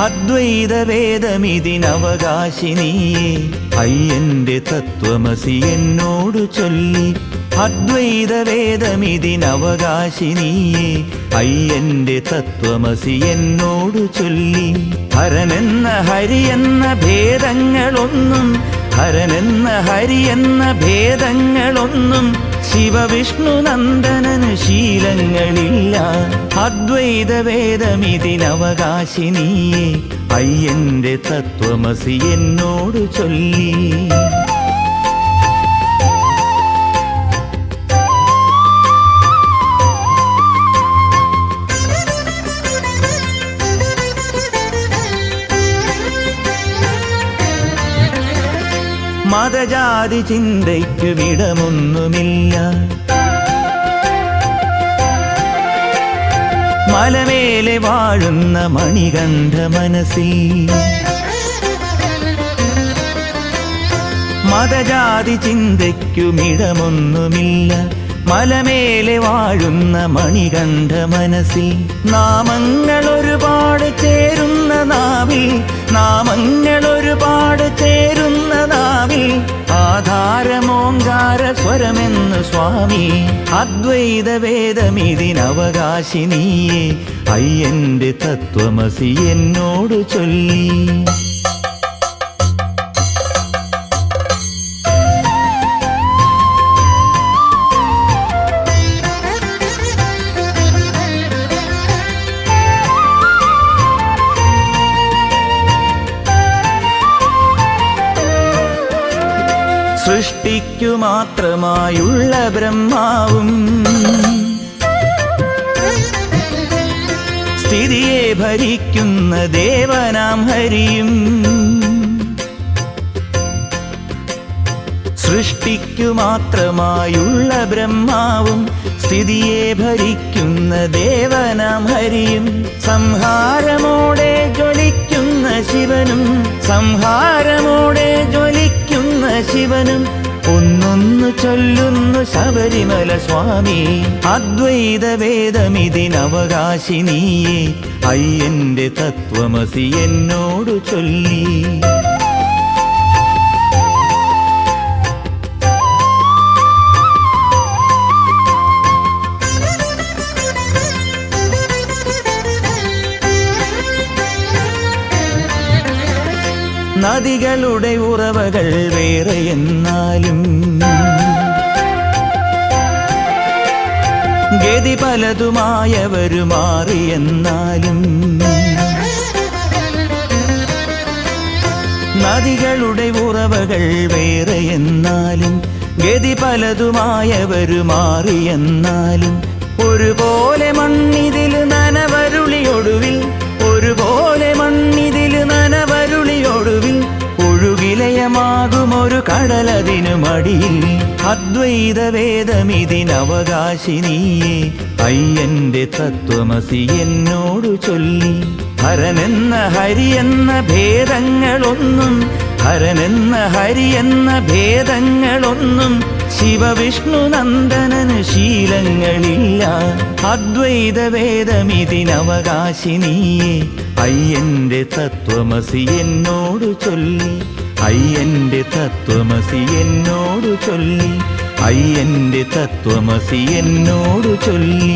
അദ്വൈത വേദമിതിനവകാശിനിയേ അയ്യന്റെ തത്വമസി എന്നോടു ചൊല്ലി. അദ്വൈത വേദമിതിനവകാശിനിയേ അയ്യന്റെ തത്വമസി എന്നോടു ചൊല്ലി. ഹരനെന്ന ഹരിയെന്ന ഭേദങ്ങളൊന്നും ഹരനെന്ന ഹരിയെന്ന ഭേദങ്ങളൊന്നും ശിവവിഷ്ണു നന്ദനന് ശീലങ്ങളില്ല. അദ്വൈത വേദമിതിനവകാശിനിയേ അയ്യന്റെ തത്വമസി എന്നോടു ചൊല്ലി. മതജാതി ചിന്തയ്ക്കു വിടമൊന്നുമില്ല. മലമേലെ വാഴുന്ന മണികണ്ഠ മനസ്സിൽ മതജാതി ചിന്തയ്ക്കുമിടമൊന്നുമില്ല. മലമേലെ വാഴുന്ന മണികണ്ഠ മനസ്സിൽ നാമങ്ങൾ ഒരുപാട് ചേരുന്ന നാവിൽ നാമങ്ങൾ ഒരുപാട് ചേരുന്ന നാവിൽ ആധാരമോങ്കാര സ്വരമെന്ന് സ്വാമി. അദ്വൈത വേദമിതിനവകാശിനിയേ അയ്യന്റെ തത്വമസി എന്നോടു ചൊല്ലി. സൃഷ്ടിക്കു മാത്രമായുള്ള ബ്രഹ്മാവും സ്ഥിതിയെ ഭരിക്കുന്ന ദേവനാം ഹരിയും. സൃഷ്ടിക്കു മാത്രമായുള്ള ബ്രഹ്മാവും സ്ഥിതിയെ ഭരിക്കുന്ന ദേവനാം ഹരിയും. സംഹാരമോടെ ജ്വലിക്കുന്ന ശിവനും സംഹാരമോടെ ജ്വലിക്കുന്ന ശിവനും ഒന്നൊന്നു ചൊല്ലുന്നു ശബരിമല സ്വാമി. അദ്വൈത വേദമിതിനവകാശിനിയേ അയ്യന്റെ തത്വമസി എന്നോടു ചൊല്ലി. നദികളുടെ ഉറവകൾ വേറെ എന്നാലും ഗതി പലതുമായവരു മാറിയെന്നാലും നദികളുടെ ഉറവകൾ വേറെ എന്നാലും ഗതി പലതുമായവരു മാറിയെന്നാലും ഒരുപോലെ മണ്ണിതില് നനവരുളിയൊടുവിൽ ഒരുപോലെ മണ്ണിതില് നനവരുളിയൊടുവിൽ ഒഴുകിലയമാകുമൊരു കടലതിനു മടിയിൽ. അദ്വൈത വേദമിതിനവകാശിനിയേ അയ്യന്റെ തത്വമസി എന്നോടു ചൊല്ലി. ഹരനെന്ന ഹരിയെന്ന ഭേദങ്ങളൊന്നും ഹരനെന്ന ഹരിയെന്ന ഭേദങ്ങളൊന്നും ശിവവിഷ്ണു നന്ദനന് ശീലങ്ങളില്ല. അദ്വൈത വേദമിതിനവകാശിനിയേ അയ്യന്റെ തത്വമസി എന്നോടു ചൊല്ലി. അയ്യന്റെ തത്വമസി എന്നോടു ചൊല്ലി. അയ്യന്റെ തത്വമസി എന്നോടു ചൊല്ലി.